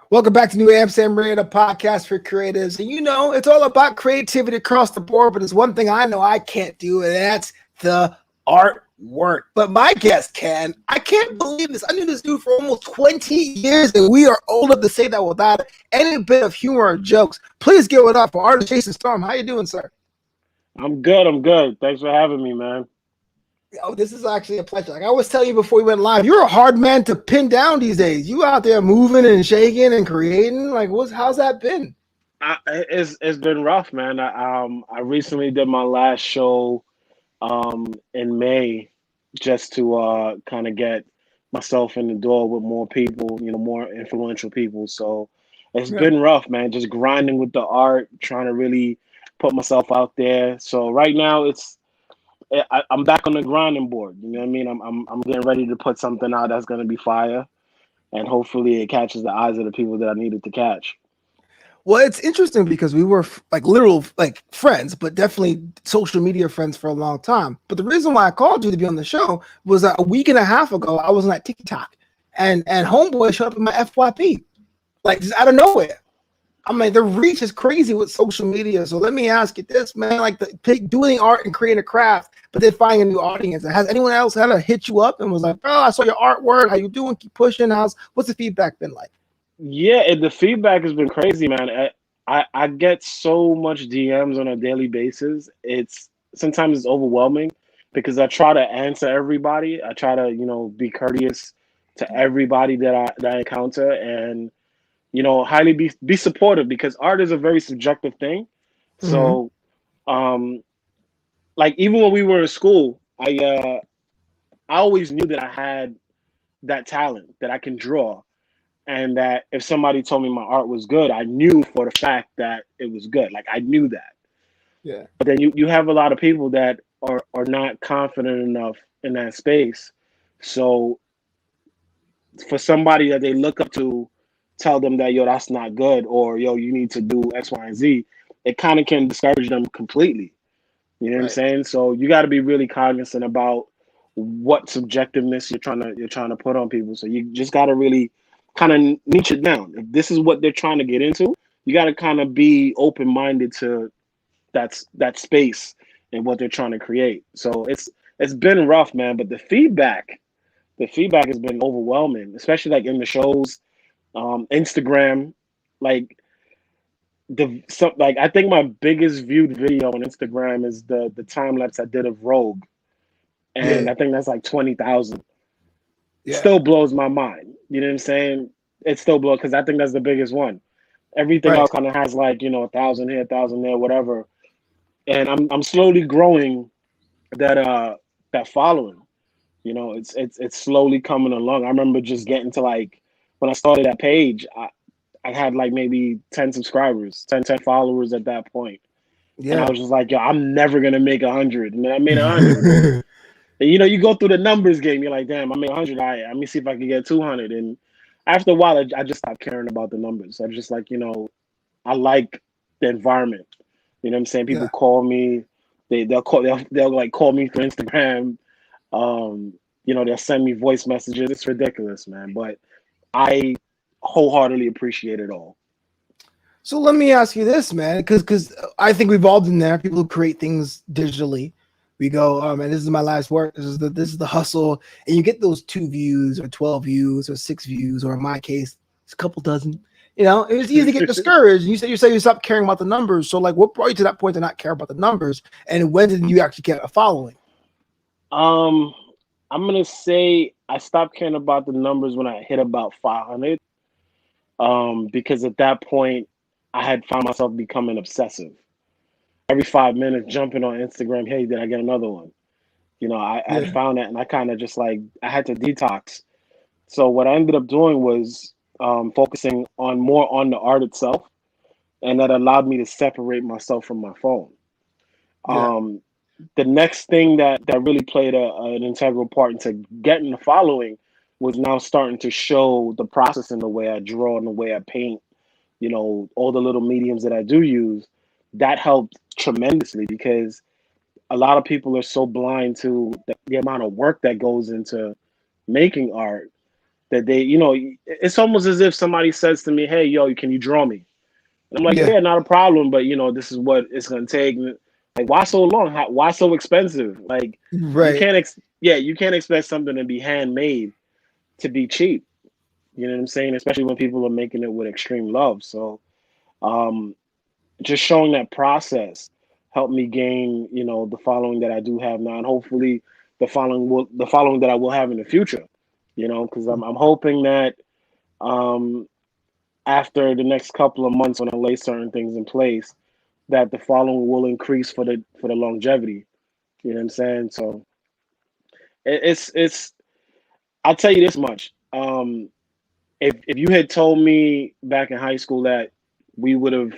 Welcome back to New Amsterdam Radio, the podcast for creatives. And it's all about creativity across the board, but there's one thing I know I can't do, and that's the artwork. But my guest can. I can't believe this. I knew this dude for almost 20 years, and we are old enough to say that without any bit of humor or jokes. Please give it up for artist Jayson Storm. How you doing, sir? I'm good. Thanks for having me, man. Oh, this is actually a pleasure. Like I was telling you before we went live, you're a hard man to pin down these days. You out there moving and shaking and creating. Like, how's that been? It's been rough, man. I recently did my last show in May just to kind of get myself in the door with more people, more influential people. So it's Yeah. been rough, man. Just grinding with the art, trying to really put myself out there. So right now I'm back on the grinding board. You know what I mean? I'm getting ready to put something out that's gonna be fire, and hopefully it catches the eyes of the people that I needed to catch. Well, it's interesting because we were like literal like friends, but definitely social media friends for a long time. But the reason why I called you to be on the show was that a week and a half ago I was on that TikTok, and homeboy showed up in my FYP, like just out of nowhere. I mean, the reach is crazy with social media. So let me ask you this, man: like doing art and creating a craft, but then finding a new audience. Has anyone else had to hit you up and was like, "Oh, I saw your artwork. How you doing? Keep pushing." What's the feedback been like? Yeah, the feedback has been crazy, man. I get so much DMs on a daily basis. It's sometimes it's overwhelming because I try to answer everybody. I try to, be courteous to everybody that I encounter, and highly be supportive, because art is a very subjective thing. Mm-hmm. So, like even when we were in school, I always knew that I had that talent, that I can draw, and that if somebody told me my art was good, I knew for the fact that it was good. Like I knew that. Yeah. But then you have a lot of people that are not confident enough in that space. So for somebody that they look up to tell them that, yo, that's not good, or yo, you need to do X, Y, and Z, it kind of can discourage them completely. You know what I'm Right. saying? So you got to be really cognizant about what subjectiveness you're trying to put on people. So you just got to really kind of niche it down. If this is what they're trying to get into, you got to kind of be open minded to that space and what they're trying to create. So it's been rough, man. But the feedback has been overwhelming, especially like in the shows, Instagram, like like I think my biggest viewed video on Instagram is the time lapse I did of Rogue, and Yeah. I think that's like 20,000. Yeah. Still blows my mind. You know what I'm saying? It still blows because I think that's the biggest one. Everything Right. else kind of has like 1,000 here, 1,000 there, whatever. And I'm slowly growing that following. It's slowly coming along. I remember just getting to like when I started that page, I had like maybe 10 subscribers, 10 followers at that point. And I Yeah. was just like, yo, I'm never gonna make 100. And then I made 100. And you go through the numbers game. You're like, damn, I made 100. Let me see if I can get 200. And after a while, I just stopped caring about the numbers. I just like, I like the environment. You know what I'm saying? People Yeah. call me. They'll like call me through Instagram. Um, they'll send me voice messages. It's ridiculous, man. But I wholeheartedly appreciate it all. So let me ask you this, man, because I think we've all been there. People who create things digitally. We go, oh man, this is my life's work. This is the hustle, and you get those 2 views or 12 views or 6 views, or in my case, it's a couple dozen. It's easy to get discouraged. And you stop caring about the numbers. So like, what brought you to that point to not care about the numbers? And when did you actually get a following? Um, I'm gonna say I stopped caring about the numbers when I hit about 500. Because at that point I had found myself becoming obsessive. Every 5 minutes, jumping on Instagram. Hey, did I get another one? I had Yeah, found that, and I kind of just like I had to detox. So what I ended up doing was focusing on more on the art itself, and that allowed me to separate myself from my phone. yeah, Um, the next thing that really played an integral part into getting the following was now starting to show the process in the way I draw and the way I paint. All the little mediums that I do use. That helped tremendously because a lot of people are so blind to the amount of work that goes into making art that they, it's almost as if somebody says to me, "Hey, yo, can you draw me?" And I'm like, Yeah. "Yeah, not a problem, but this is what it's gonna take." Like, why so long? Why so expensive? Like, you Right. you can't expect something to be handmade to be cheap. You know what I'm saying? Especially when people are making it with extreme love. So, um, just showing that process helped me gain, the following that I do have now, and hopefully the following that I will have in the future. Because I'm hoping that um, after the next couple of months, when I lay certain things in place, that the following will increase for the longevity. You know what I'm saying? So it's I'll tell you this much. If you had told me back in high school that we would have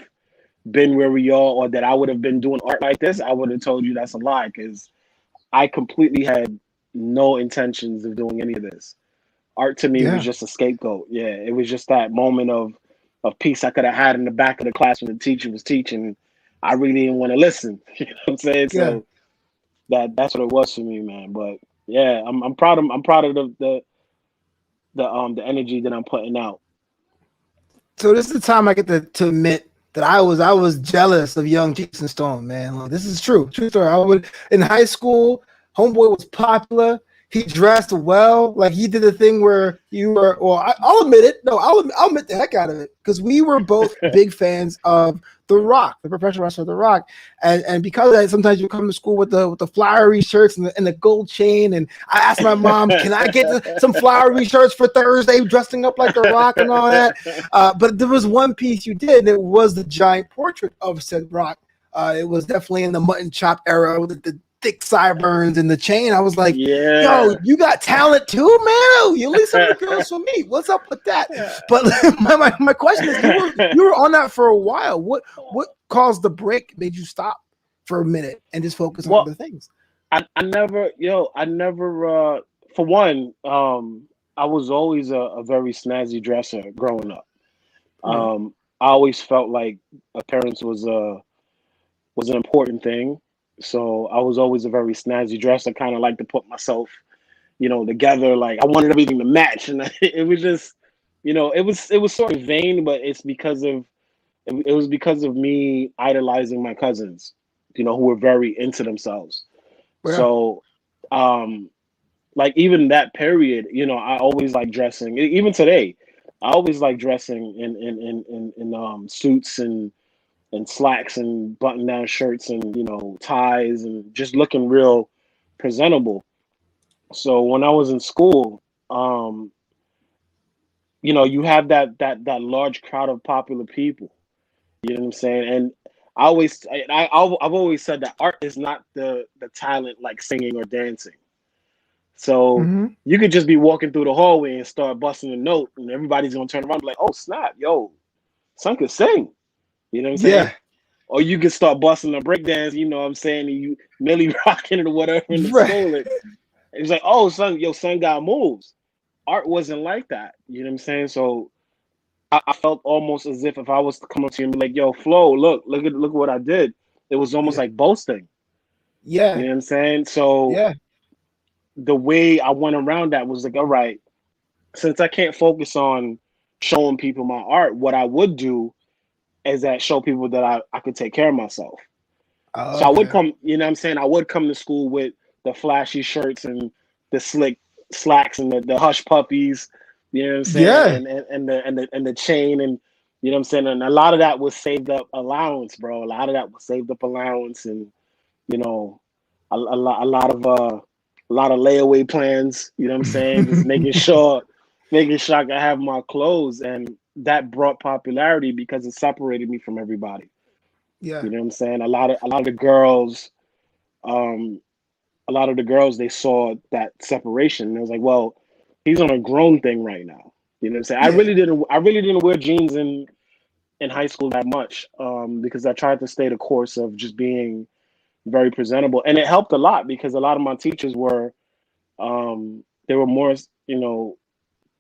been where we are, or that I would have been doing art like this, I would have told you that's a lie, because I completely had no intentions of doing any of this. Art to me was Yeah. just a scapegoat. Yeah, it was just that moment of peace I could have had in the back of the class when the teacher was teaching. I really didn't want to listen. You know what I'm saying? Yeah. So that's what it was for me, man. But yeah, I'm proud of the energy that I'm putting out. So this is the time I get to admit that I was jealous of young Jayson Storm, man. Like, this is true story. I would in high school, homeboy was popular. He dressed well. Like he did the thing where you were. Well, I'll admit it. No, I'll admit the heck out of it because we were both big fans of The Rock, the professional wrestler The Rock, and because of that, sometimes you come to school with the flowery shirts and the gold chain. And I asked my mom, "Can I get some flowery shirts for Thursday, dressing up like The Rock and all that?" But there was one piece you did, and it was the giant portrait of said Rock. It was definitely in the mutton chop era with the thick sideburns and the chain. I was like, yo, Yeah. you got talent too, man. Oh, you leave some of the girls for me. What's up with that? But my question is, you were on that for a while. What caused the break? Made you stop for a minute and just focus on Well, other things? I never, for one, I was always a very snazzy dresser growing up. Right. I always felt like appearance was an important thing. So I was always a very snazzy dresser, kind of like to put myself, together. Like I wanted everything to match, and it was just, it was sort of vain, but it was because of me idolizing my cousins, who were very into themselves. Yeah. So, um, like even that period, I always like dressing. Even today, I always like dressing in suits and slacks and button down shirts and ties and just looking real presentable. So when I was in school, um, you have that large crowd of popular people. You know what I'm saying? And I've always said that art is not the talent like singing or dancing. So Mm-hmm. you could just be walking through the hallway and start busting a note, and everybody's gonna turn around and be like, "Oh snap, yo, son could sing." You know what I'm saying? Yeah. Or you could start busting a breakdance. You know what I'm saying? And you Millie rocking it or whatever in the Right. school. And it's like, "Oh, son got moves." Art wasn't like that. You know what I'm saying? So I felt almost as if I was to come up to you and be like, "Yo, Flo, look what I did." It was almost Yeah. like boasting. You Yeah. know what I'm saying? So Yeah. the way I went around that was like, all right, since I can't focus on showing people my art, what I would do is that show people that I could take care of myself. So I would Okay. come, you know what I'm saying? I would come to school with the flashy shirts and the slick slacks and the hush puppies, you know what I'm saying? Yeah. And the chain and you know what I'm saying? And a lot of that was saved up allowance, bro. A lot of that was saved up allowance and you know, a lot of layaway plans, you know what I'm saying? Just making sure I can have my clothes and that brought popularity because it separated me from everybody. Yeah. You know what I'm saying? Um, a lot of the girls they saw that separation and it was like, well, he's on a grown thing right now. You know what I'm saying? Yeah. I really didn't wear jeans in high school that much because I tried to stay the course of just being very presentable, and it helped a lot because a lot of my teachers were they were more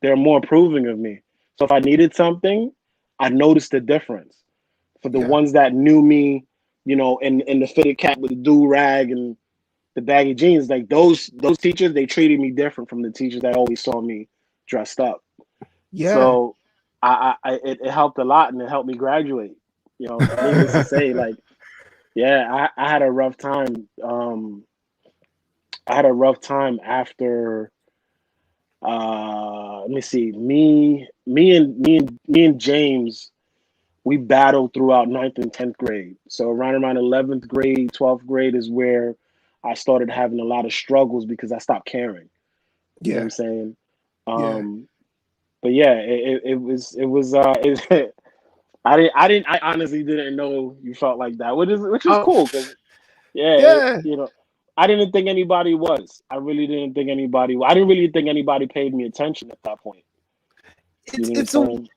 they're more approving of me. So if I needed something, I noticed the difference. For the Yeah. ones that knew me, in the fitted cap with the do rag and the baggy jeans, like those teachers, they treated me different from the teachers that always saw me dressed up. Yeah. So it helped a lot, and it helped me graduate. Needless to say, like, yeah, I had a rough time. I had a rough time after. Let me see. Me and James, we battled throughout ninth and 10th grade. So around 11th grade, 12th grade is where I started having a lot of struggles because I stopped caring. You know what Yeah. I'm saying? Yeah. But yeah, I honestly didn't know you felt like that, which is Oh, cool because yeah, yeah. I didn't think anybody was. I really didn't think anybody. I didn't really think anybody paid me attention at that point. You know what I'm It's a saying?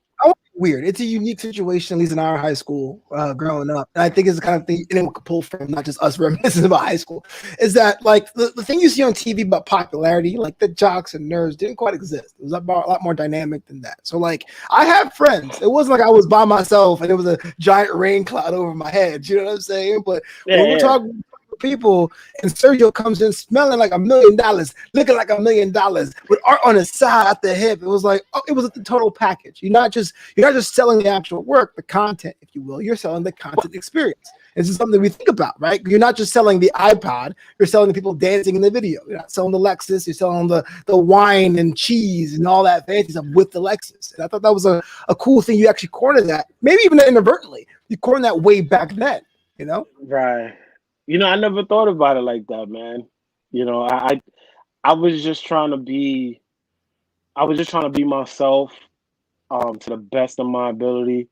weird. It's a unique situation, at least in our high school growing up. And I think it's the kind of thing anyone could pull from, not just us reminiscing about high school. Is that like the thing you see on TV about popularity, like the jocks and nerds didn't quite exist. It was a lot more dynamic than that. So like I have friends. It wasn't like I was by myself and it was a giant rain cloud over my head. You know what I'm saying? But Yeah, when we're yeah. talking people and Sergio comes in smelling like $1 million, looking like $1 million with art on his side at the hip. It was like, oh, it was the total package. You're not just selling the actual work, the content, if you will. You're selling the content experience. This is something we think about, right? You're not just selling the iPod, you're selling the people dancing in the video. You're not selling the Lexus, you're selling the wine and cheese and all that fancy stuff with the Lexus. And I thought that was a cool thing. You actually cornered that, maybe even inadvertently. You cornered that way back then, you know? Right. I never thought about it like that, man. I was just trying to be. I was just trying to be myself, to the best of my ability,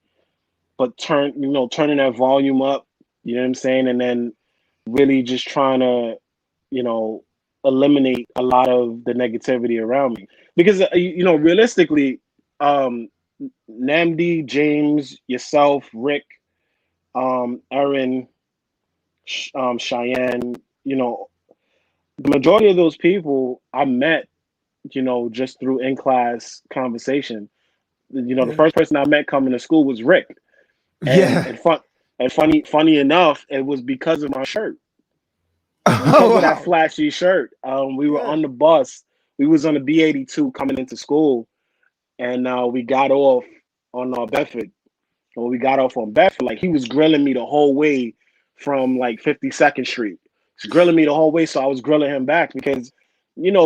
but turning that volume up. You know what I'm saying, and then really just trying to, you know, eliminate a lot of the negativity around me. Because realistically, um, Namdi, James, yourself, Rick, Aaron, Cheyenne, the majority of those people I met, just through in class conversation. The Yeah. first person I met coming to school was Rick, and Yeah. and fun and funny enough, it was because of my shirt, Oh, because of that wow. flashy shirt. We were Yeah. on the bus. We was on the B82 coming into school, and we got off on Bedford. When we got off on Bedford, like he was grilling me the whole way from like 52nd Street. He's grilling me the whole way, so I was grilling him back because,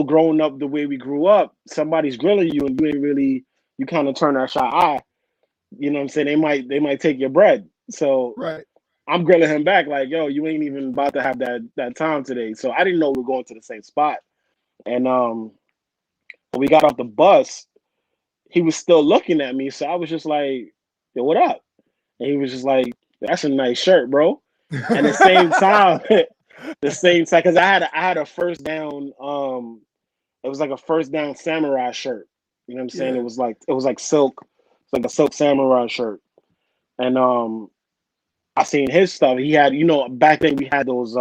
growing up the way we grew up, somebody's grilling you and you ain't really, you kind of turn that shy eye. You know what I'm saying? They might take your bread. So Right. I'm grilling him back like, yo, you ain't even about to have that time today. So I didn't know we were going to the same spot. And when we got off the bus, he was still looking at me. So I was just like, yo, what up? And he was just like, "That's a nice shirt, bro." And the same time, because I had a first down. It was like a first down samurai shirt. You know what I'm saying? Yeah. It was like silk, it's like a silk samurai shirt. And I seen his stuff. He had, back then we had those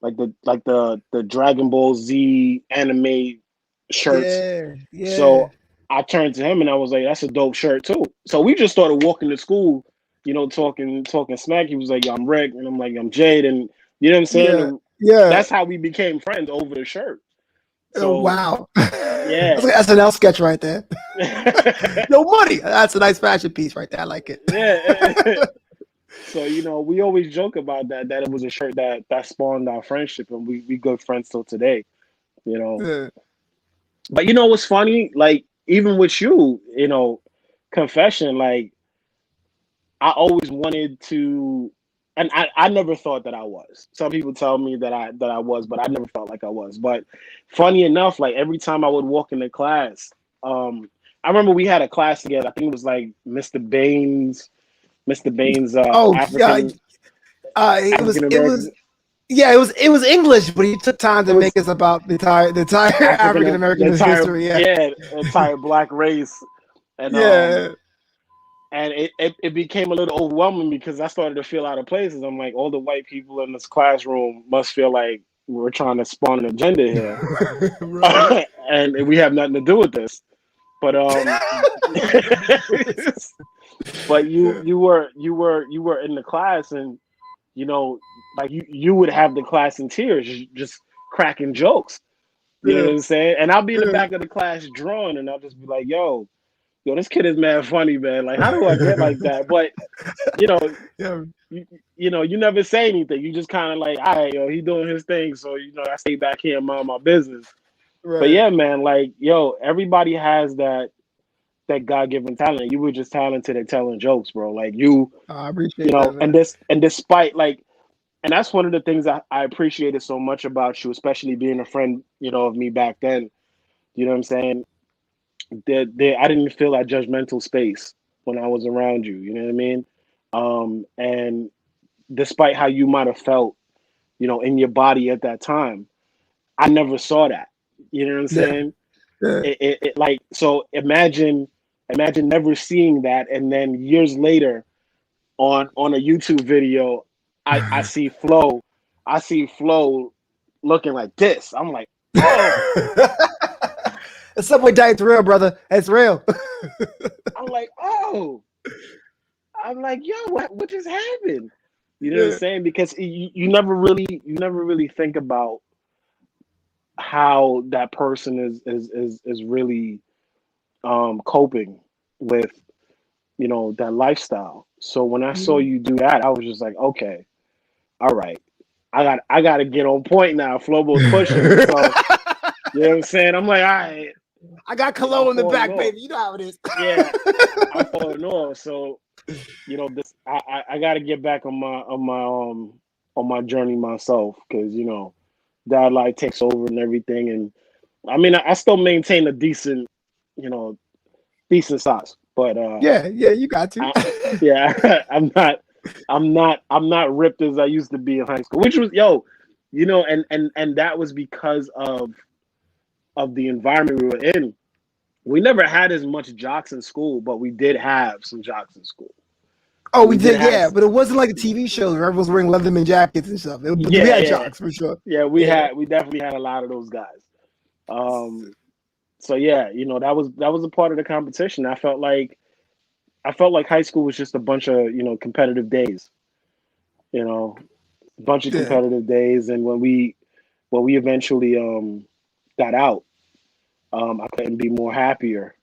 like the Dragon Ball Z anime shirts. Yeah. Yeah. So I turned to him and I was like, "That's a dope shirt too." So we just started walking to school, talking smack. He was like, "Yo, I'm Rick," and I'm like, "I'm Jade," and you know what I'm saying. Yeah. And Yeah. that's how we became friends over the shirt. Oh, So wow. That's yeah, like an SNL sketch right there. yeah. Yo, money. That's a nice fashion piece right there. I like it. So we always joke about that it was a shirt that spawned our friendship, and we good friends till today. You know, Yeah. but what's funny? Like even with you, confession, like I always wanted to, and I never thought that I was. Some people tell me that I was, but I never felt like I was. But funny enough, like every time I would walk into class, I remember we had a class together. I think it was like Mr. Baines, Oh, yeah. It was. African It was. American. Yeah. It was English, but he took time It to make was us about the entire African The American entire, history. Yeah. yeah, entire black race, and Yeah. it became a little overwhelming because I started to feel out of places. I'm like, all the white people in this classroom must feel like we're trying to spawn an agenda here, Right. and we have nothing to do with this. But but you were in the class, and like you would have the class in tears, just cracking jokes. You know Yeah. what I'm saying? And I'll be in the Yeah. back of the class drawing, and I'll just be like, yo, this kid is mad funny, man. Like, how do I get like that? But you know, Yeah. you never say anything. You just kind of like, all right, yo, he doing his thing. So, I stay back here and mind my business. But Right. yeah, man, like, yo, everybody has that God-given talent. You were just talented at telling jokes, bro. Like I appreciate that, and man. despite like, and that's one of the things I appreciated so much about you, especially being a friend, of me back then. You know what I'm saying? I didn't feel that judgmental space when I was around you. You know what I mean? And despite how you might have felt, in your body at that time, I never saw that. You know what I'm Yeah. saying? Yeah. It like, so imagine never seeing that, and then years later on a YouTube video, I see Flo looking like this. I'm like, oh, The Subway diet's real, brother. It's real. I'm like, oh, I'm like, yo, what just happened? You know what I'm Yeah. saying? Because you never really think about how that person is really coping with that lifestyle. So when I saw Mhm. you do that, I was just like, okay, all right, I got to get on point now. Flobo's pushing me, so you know what I'm saying. I'm like, all right, I got I'm cologne in the falling back, off. baby. You know how it is. Yeah, I'm falling off. So this I got to get back on my journey myself, because that life takes over and everything. And I mean, I still maintain a you know decent size, but Yeah, yeah, you got to. I, yeah, I'm not ripped as I used to be in high school, which was, and that was because of the environment we were in. We never had as much jocks in school, but we did have some jocks in school. Oh, we We did did, have, yeah, but it wasn't like the TV shows where everyone's wearing Leatherman jackets and stuff. But we yeah, had yeah, jocks for sure. yeah. Yeah, We definitely had a lot of those guys. Um, so yeah, that was a part of the competition. I felt like high school was just a bunch of competitive days. You know, bunch of yeah. competitive days, and when we eventually got out, I couldn't be more happier.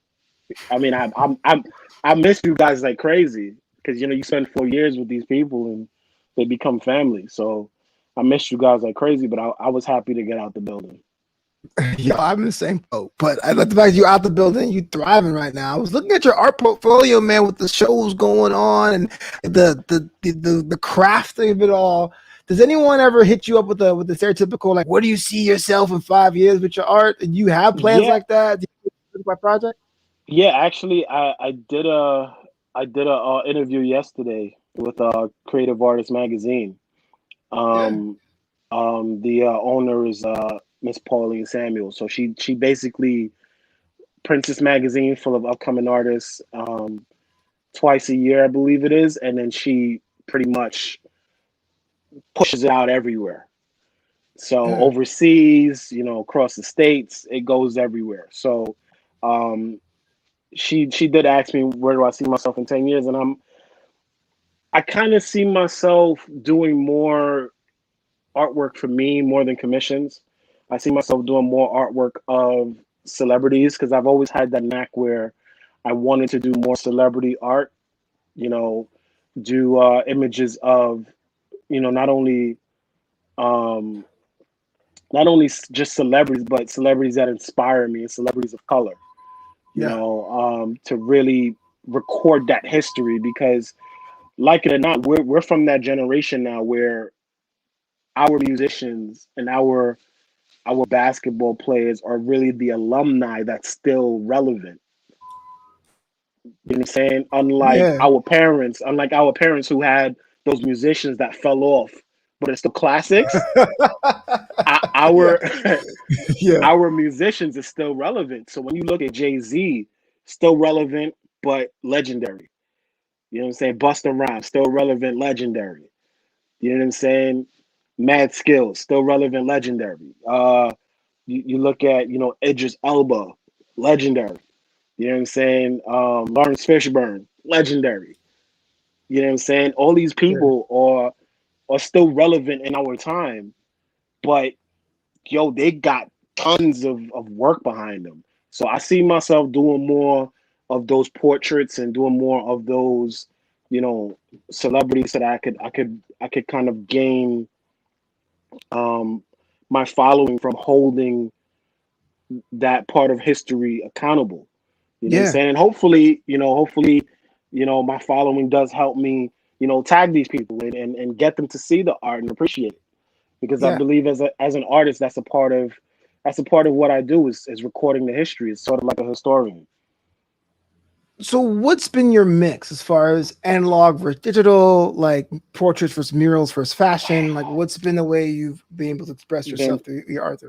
I mean, I miss you guys like crazy, because you spend 4 years with these people and they become family. So I miss you guys like crazy, but I was happy to get out the building. Yo, I'm in the same boat. But I like the fact you out the building, you thriving right now. I was looking at your art portfolio, man, with the shows going on and the crafting of it all. Does anyone ever hit you up with the stereotypical, like, where do you see yourself in 5 years with your art? And you have plans Yeah, like that? Do you think about project? yeah. Actually, I did a interview yesterday with Creative Artist Magazine. Yeah. Um, the owner is Miss Pauline Samuel. So she basically prints this magazine full of upcoming artists, twice a year, I believe it is, and then she pretty much pushes it out everywhere. So Yeah. overseas, across the states, it goes everywhere. So um, she did ask me, where do I see myself in 10 years, and I kind of see myself doing more artwork for me more than commissions. I see myself doing more artwork of celebrities, because I've always had that knack where I wanted to do more celebrity art. You know, do images of not only um, just celebrities, but celebrities that inspire me and celebrities of color. Yeah. To really record that history, because, like it or not, we're from that generation now where our musicians and our basketball players are really the alumni that's still relevant. You know what I'm saying? Yeah. Unlike our parents who had those musicians that fell off, but it's still classics. Yeah. Our Yeah. our musicians is still relevant. So when you look at Jay-Z, still relevant but legendary. You know what I'm saying? Busta Rhymes, still relevant, legendary. You know what I'm saying? Mad Skills, still relevant, legendary. You look at Idris Elba, legendary. You know what I'm saying? Lawrence Fishburne, legendary. You know what I'm saying? All these Yeah. people are still relevant in our time, but yo, they got tons of work behind them. So I see myself doing more of those portraits and doing more of those, celebrities that I could kind of gain um, my following from holding that part of history accountable. You know what I'm Yeah, saying? And hopefully, my following does help me, tag these people and get them to see the art and appreciate it. Because I yeah. believe as an artist, that's a part of what I do is recording the history. It's sort of like a historian. So what's been your mix as far as analog versus digital, like portraits versus murals versus fashion? Like what's been the way you've been able to express Then yourself through your art?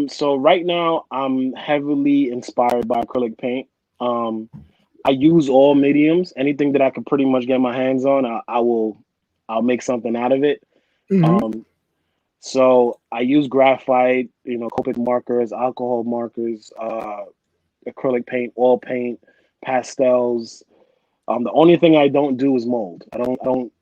so right now I'm heavily inspired by acrylic paint. Um, I use all mediums. Anything that I can pretty much get my hands on, I'll make something out of it. Hmm. Um, so I use graphite, Copic markers, alcohol markers, acrylic paint, oil paint, pastels. The only thing I don't do is mold. I don't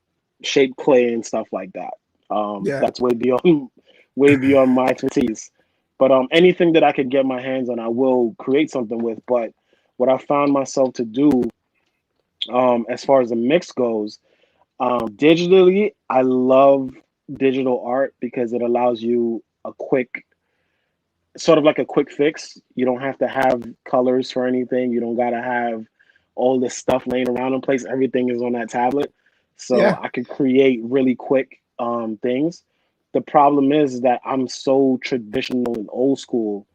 shape clay and stuff like that. Yeah, That's way beyond way beyond my expertise. But anything that I could get my hands on, I will create something with. But what I found myself to do, as far as the mix goes, digitally, I love digital art because it allows you a quick, sort of like a quick fix. You don't have to have colors for anything. You don't gotta have all this stuff laying around in place. Everything is on that tablet, so yeah, I could create really quick things. The problem is that I'm so traditional and old school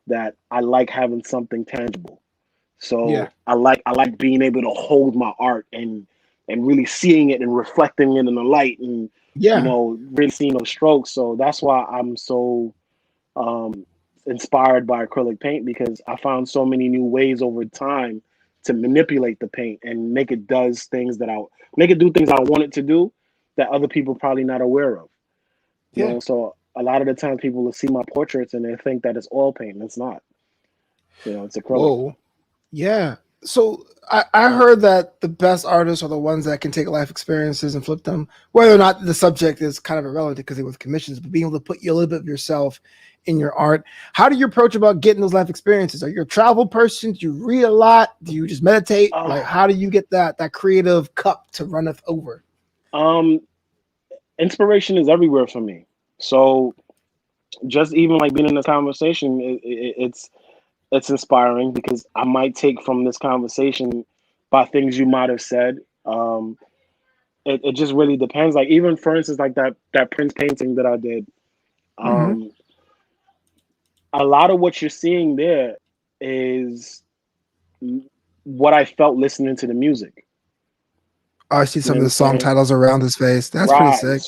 that I like having something tangible. yeah, So I like being able to hold my art and really seeing it and reflecting it in the light and yeah, really seeing those strokes. So that's why I'm so um, inspired by acrylic paint, because I found so many new ways over time to manipulate the paint and make it do things I want it to do that other people probably not aware of. yeah. So a lot of the times people will see my portraits and they think that it's oil paint, and it's not. It's acrylic. Whoa. Yeah. So I heard that the best artists are the ones that can take life experiences and flip them, whether or not the subject is kind of irrelevant because they with commissions, but being able to put you a little bit of yourself in your art. How do you approach about getting those life experiences? Are you a travel person? Do you read a lot? Do you just meditate? Uh, Like how do you get that creative cup to runneth over? um, Inspiration is everywhere for me. So just even like being in this conversation, it's inspiring because I might take from this conversation by things you might have said. It just really depends. Like even for instance, like that Prince painting that I did. Mm-hmm. Um, a lot of what you're seeing there is what I felt listening to the music. I see You some know of what the I'm song saying? titles around his face. That's pretty Right. sick.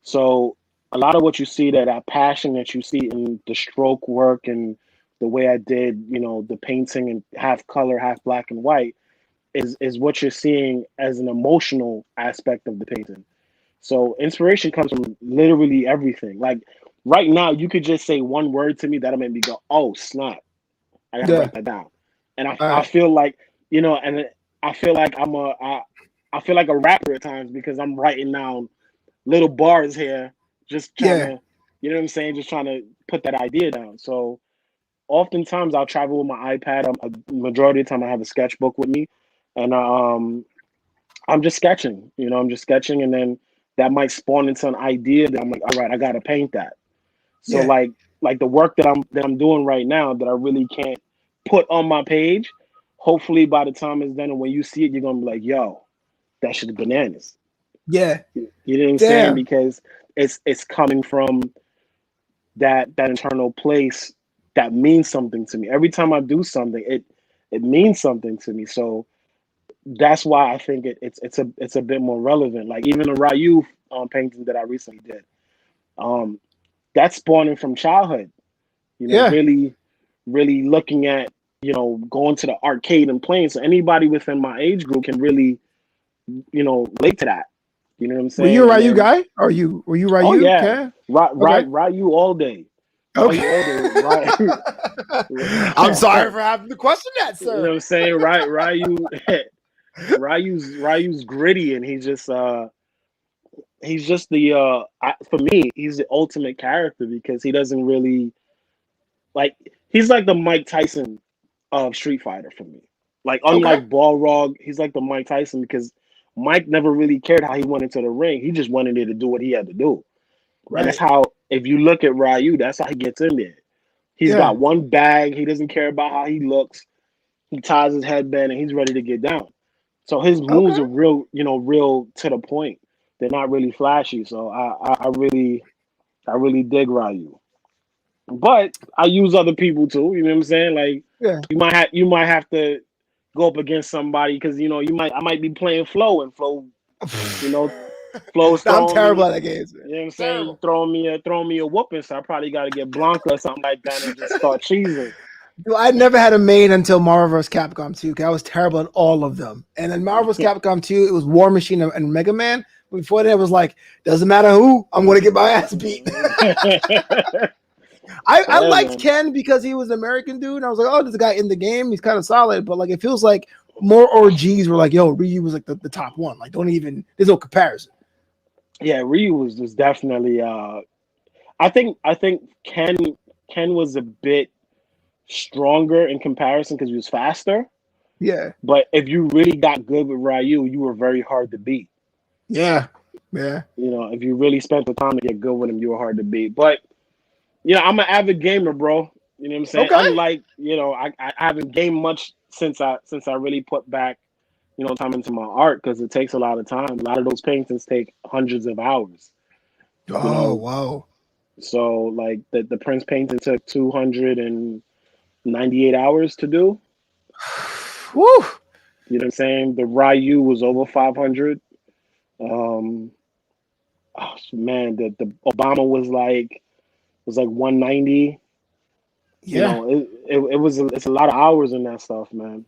So a lot of what you see, that passion that you see in the stroke work and the way I did, the painting and half color, half black and white, is what you're seeing as an emotional aspect of the painting. So inspiration comes from literally everything. Like right now, you could just say one word to me that'll make me go, "Oh snap! I gotta Yeah. write that down." And I, All I right. feel like and I feel like I feel like a rapper at times because I'm writing down little bars here, just trying Yeah. to, just trying to put that idea down. So oftentimes I'll travel with my iPad. A majority of the time I have a sketchbook with me, and I'm just sketching. I'm just sketching, and then that might spawn into an idea that I'm like, all right, I gotta paint that. So Yeah. like the work that I'm doing right now that I really can't put on my page. Hopefully by the time it's done and when you see it, you're gonna be like, yo, that shit is bananas. Yeah. You know what I'm saying? Damn. Because it's coming from that internal place that means something to me. Every time I do something, it means something to me. So that's why I think it's a bit more relevant. Like even the Ryu painting that I recently did, um, that's spawning from childhood. Yeah. Really, really looking at going to the arcade and playing. So anybody within my age group can really relate to that. You know what I'm Were you saying? a And Ryu then guy? Were you oh Ryu? yeah, Okay. Okay. Ryu all day. Okay. Ryu all day. Right. I'm sorry for having to question that, You know sir. what I'm saying? Right. Ryu's gritty, and he's just for me, he's the ultimate character because he doesn't really like he's like the Mike Tyson of Street Fighter for me. Like Okay. unlike Balrog, he's like the Mike Tyson because Mike never really cared how he went into the ring. He just went in there to do what he had to do. And that's Right. how, if you look at Ryu, that's how he gets in there. He's Yeah. got one bag. He doesn't care about how he looks. He ties his headband and he's ready to get down. So his moves Okay. are real, real to the point. They're not really flashy. So I really dig Ryu. But I use other people too. You know what I'm saying? Like Yeah. you might have to go up against somebody because I might be playing Flow and Flow, you know, Flow's No, I'm throwing terrible me. at that game. You know what I'm saying? You Terrible. throwing me a whooping, so I probably got to get Blanca or something like that and just start cheesing. Dude, I never had a main until Marvel vs. Capcom 2. 'Cause I was terrible at all of them. And then Marvel vs. Capcom 2, it was War Machine and Mega Man. Before that, it was like, doesn't matter who, I'm going to get my ass beat. I Yeah, liked man. Ken because he was an American dude. And I was like, oh, there's a guy in the game. He's kind of solid. But like, it feels like more OGs were like, yo, Ryu was like the top one. Like, don't even, there's no comparison. Yeah, Ryu was just definitely. I think Ken was a bit stronger in comparison because he was faster. Yeah. But if you really got good with Ryu, you were very hard to beat. Yeah. Yeah. If you really spent the time to get good with him, you were hard to beat. But I'm an avid gamer, bro. You know what I'm saying? Okay. Unlike, I haven't gamed much since I really put back, time into my art because it takes a lot of time. A lot of those paintings take hundreds of hours. You Oh, know, wow. so like the Prince painting took 298 hours to do. Woo. You know what I'm saying? The Ryu was over 500. Um, oh, man, the Obama was like 190. Yeah. It's a lot of hours in that stuff, man.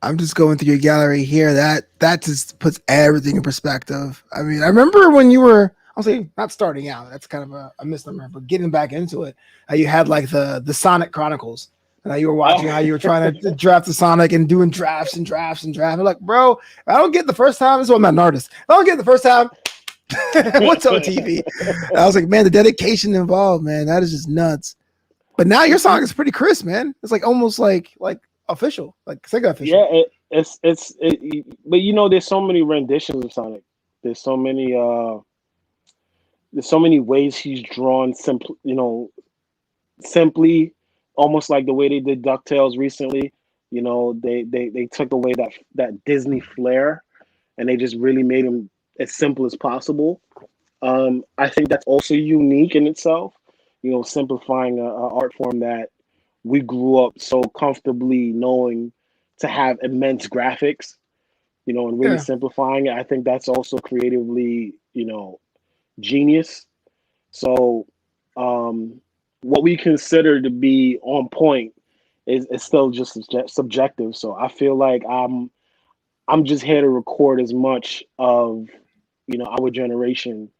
I'm just going through your gallery here. That just puts everything in perspective. I mean, I remember when you were, I'll say not starting out. That's kind of a misnomer, but getting back into it, how you had like the Sonic Chronicles, and how you were watching how you were trying to draft the Sonic and doing drafts and drafts and drafts. I'm like, bro, if I don't get the first time, this is why I'm not an artist. If I don't get the first time, what's on TV? And I was like, man, the dedication involved, man, that is just nuts. But now your song is pretty crisp, man. It's like almost like official, like Sega official. Yeah, but there's so many renditions of Sonic. There's so many ways he's drawn simply, almost like the way they did DuckTales recently. They took away that Disney flair and they just really made him as simple as possible. I think that's also unique in itself. Simplifying a art form that we grew up so comfortably knowing to have immense graphics, and really Yeah, simplifying it. I think that's also creatively, genius. So, what we consider to be on point is still just subjective. So I feel like I'm just here to record as much of, our generation,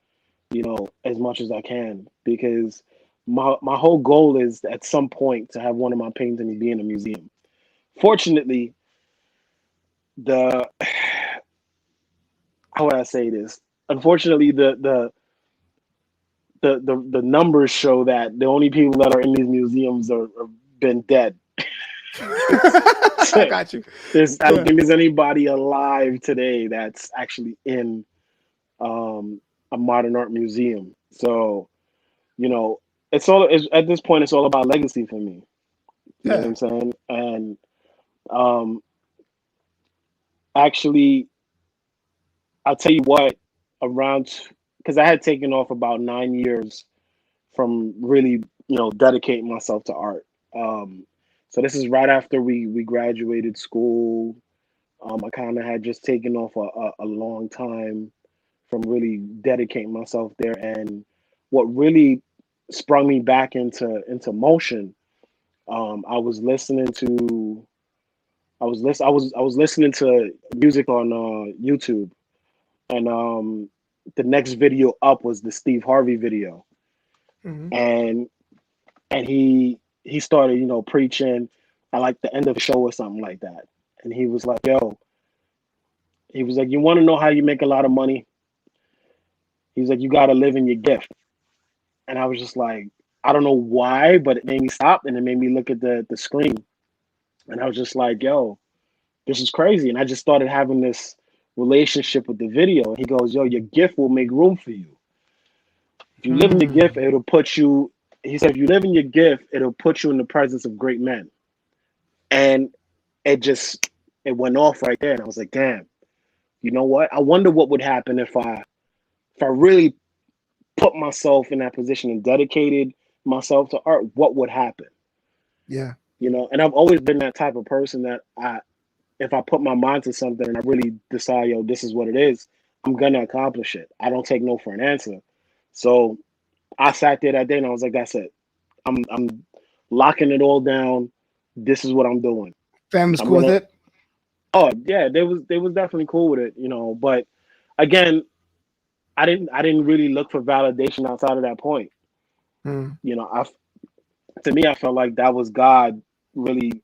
as much as I can because my whole goal is at some point to have one of my paintings be in a museum. Fortunately, the how would I say this? Unfortunately, the numbers show that the only people that are in these museums are been dead. I got you. I don't Yeah, think there's anybody alive today that's actually in a modern art museum. So, at this point, it's all about legacy for me. You know what yeah. I'm saying? And um, actually, I'll tell you what, because I had taken off about 9 years from really, dedicating myself to art. So this is right after we graduated school. I kind of had just taken off a long time from really dedicating myself there. And what really sprung me back into motion, I was listening to I was listening to music on YouTube, and the next video up was the Steve Harvey video, Hmm. and he started preaching at like the end of the show or something like that, and he was like, "Yo," he was like, "You want to know how you make a lot of money?" He's like, "You got to live in your gift." And I was just like, I don't know why, but it made me stop and it made me look at the screen. And I was just like, yo, this is crazy. And I just started having this relationship with the video. And he goes, yo, your gift will make room for you. If you live in your gift, it'll put you, he said, if you live in your gift, it'll put you in the presence of great men. And it went off right there. And I was like, damn, you know what? I wonder what would happen if I really put myself in that position and dedicated myself to art, what would happen? Yeah. You know, and I've always been that type of person that if I put my mind to something and I really decide, yo, this is what it is, I'm gonna accomplish it. I don't take no for an answer. So I sat there that day and I was like, that's it. I'm locking it all down. This is what I'm doing. Family's I'm cool with gonna. it. Oh yeah, they was definitely cool with it, you know. But again, I didn't really look for validation outside of that point. Mm. You know, to me I felt like that was God really,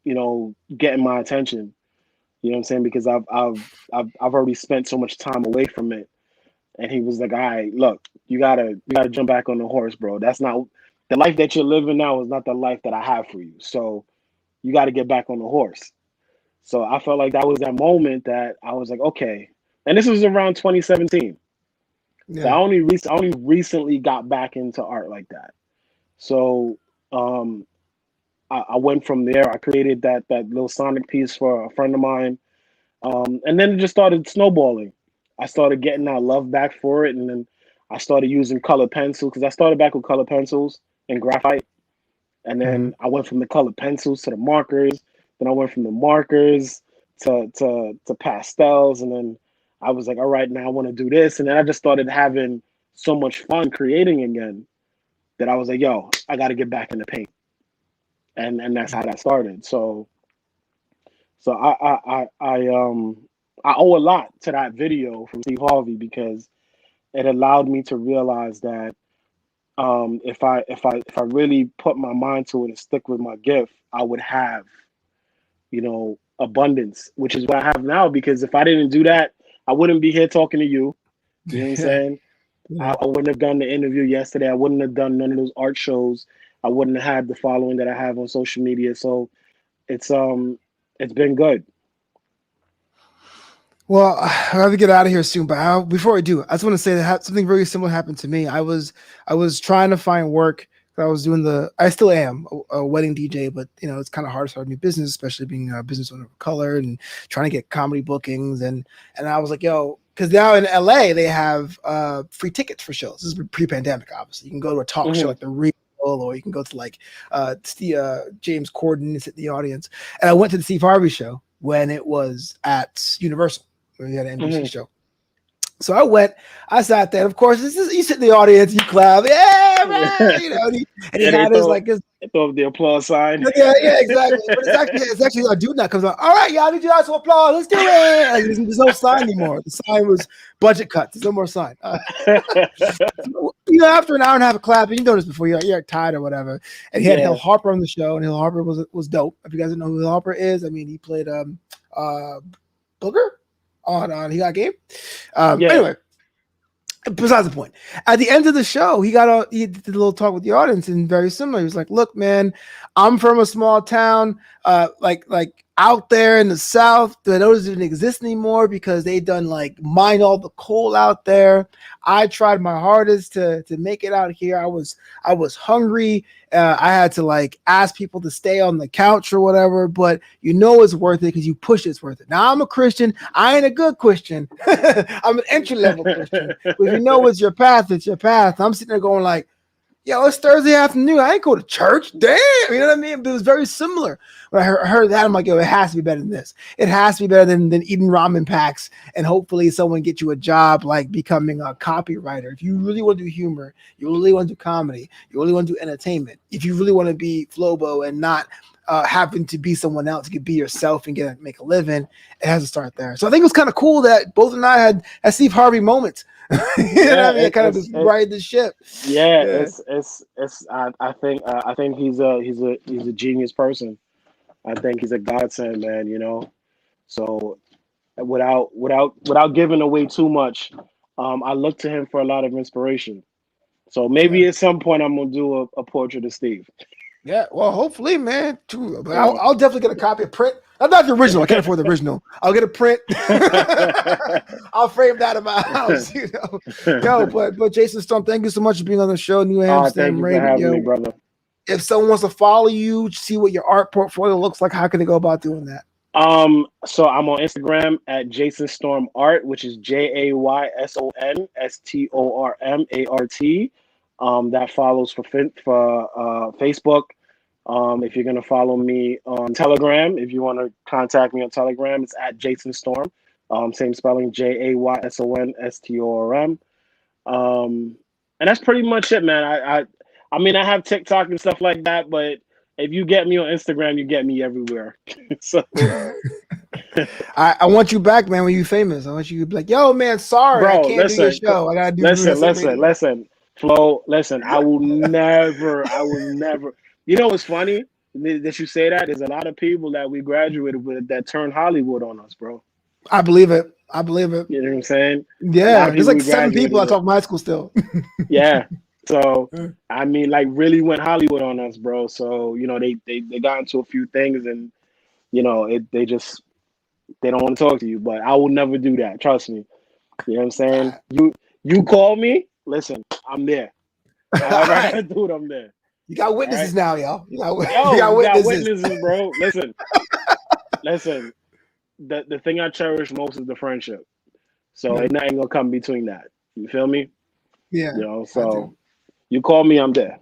you know, getting my attention. You know what I'm saying? Because I've already spent so much time away from it. And he was like, all right, look, you gotta jump back on the horse, bro. That's not the life that you're living now is not the life that I have for you. So you gotta get back on the horse. So I felt like that was that moment that I was like, okay. And this was around 2017. So Yeah. I only recently got back into art like that. So um I went from there. I created that little Sonic piece for a friend of mine. And then it just started snowballing. I started getting that love back for it, and then I started using color pencils because I started back with color pencils and graphite, and Mm-hmm. then I went from the color pencils to the markers. Then I went from the markers to pastels, and then I was like, all right, now I want to do this, and then I just started having so much fun creating again that I was like, yo, I got to get back in the paint, and that's how that started. So I owe a lot to that video from Steve Harvey because it allowed me to realize that if I really put my mind to it and stick with my gift, I would have, you know, abundance, which is what I have now. Because if I didn't do that, I wouldn't be here talking to you. You know what I'm Yeah. saying? Yeah. I wouldn't have done the interview yesterday. I wouldn't have done none of those art shows. I wouldn't have had the following that I have on social media. So it's been good. Well, I have to get out of here soon, but before I do, I just want to say that something very similar happened to me. I was trying to find work. I was doing I still am a wedding DJ, but it's kind of hard to start a new business, especially being a business owner of color and trying to get comedy bookings. And I was like, yo, because now in LA they have free tickets for shows. This is pre-pandemic, obviously. You can go to a talk show Hmm. like the Real, or you can go to like James Corden is at the audience. And I went to the Steve Harvey show when it was at Universal. We had an NBC Hmm. show. So I sat there. Of course, you sit in the audience, you clap, yeah, man, and he Yeah, they had throw his they throw up the applause sign. yeah, exactly. But it's actually a dude that comes out. All right, y'all, I need you guys to applaud. Let's do it. Like, there's no sign anymore. The sign was budget cut. There's no more sign. After an hour and a half of clapping, you've done this before. You're tired or whatever. And he had Hill Yeah. Harper on the show, and Hill Harper was dope. If you guys don't know who Hill Harper is, I mean, he played Booger on He Got Game. Yeah. Anyway, besides the point, at the end of the show, he did a little talk with the audience, and very similar. He was like, "Look, man, I'm from a small town, like out there in the South. That those didn't exist anymore because they done like mine all the coal out there. I tried my hardest to make it out here. I was hungry. I had to like ask people to stay on the couch or whatever, but it's worth it because you push it's worth it. Now I'm a Christian. I ain't a good Christian. I'm an entry level Christian. But if it's your path, it's your path. I'm sitting there going like, yo, it's Thursday afternoon. I ain't go to church. Damn. You know what I mean? But it was very similar. When I heard that, I'm like, yo, it has to be better than this. It has to be better than eating ramen packs and hopefully someone get you a job like becoming a copywriter. If you really want to do humor, you really want to do comedy, you really want to do entertainment, if you really want to be Flobo and not having to be someone else, you could be yourself and make a living, it has to start there. So I think it was kind of cool that both and I had Steve Harvey moments. You know what I Yeah, mean? It kind of just ride the ship. yeah, Yeah. it's I think he's a genius person. I think he's a godsend, man, you know. So without giving away too much, I look to him for a lot of inspiration. So maybe at some point I'm gonna do a portrait of Steve. Yeah, well, hopefully, man. True, but Yeah. I'll definitely get a copy of print. Not the original. I can't afford the original. I'll get a print. I'll frame that in my house. Yo, but Jayson Storm, thank you so much for being on the show, New Thank Amsterdam you for having Radio. me, brother. If someone wants to follow you, see what your art portfolio looks like, how can they go about doing that? So I'm on Instagram at Jayson Storm Art, which is JaysonStormArt. That follows for Facebook. If you're gonna follow me on Telegram, if you want to contact me on Telegram, it's at Jayson Storm. Same spelling, JaysonStorm. And that's pretty much it, man. I mean, I have TikTok and stuff like that, but if you get me on Instagram, you get me everywhere. So I want you back, man, when you're famous. I want you to be like, yo, man, sorry, bro, I can't do your show. I gotta do listen, Flo, listen, I will never. You know what's funny that you say that? There's a lot of people that we graduated with that turned Hollywood on us, bro. I believe it. You know what I'm saying? Yeah, there's like 7 people I talk from high school still. Yeah. So I mean, like, really went Hollywood on us, bro. So they got into a few things, and they don't want to talk to you. But I will never do that. Trust me. You know what I'm saying? You call me. Listen, I'm there. However I gotta do it, I'm there. You got witnesses now, yo. You got witnesses, bro. Listen. The thing I cherish most is the friendship. So ain't nothing gonna come between that. You feel me? Yeah. So you call me, I'm there.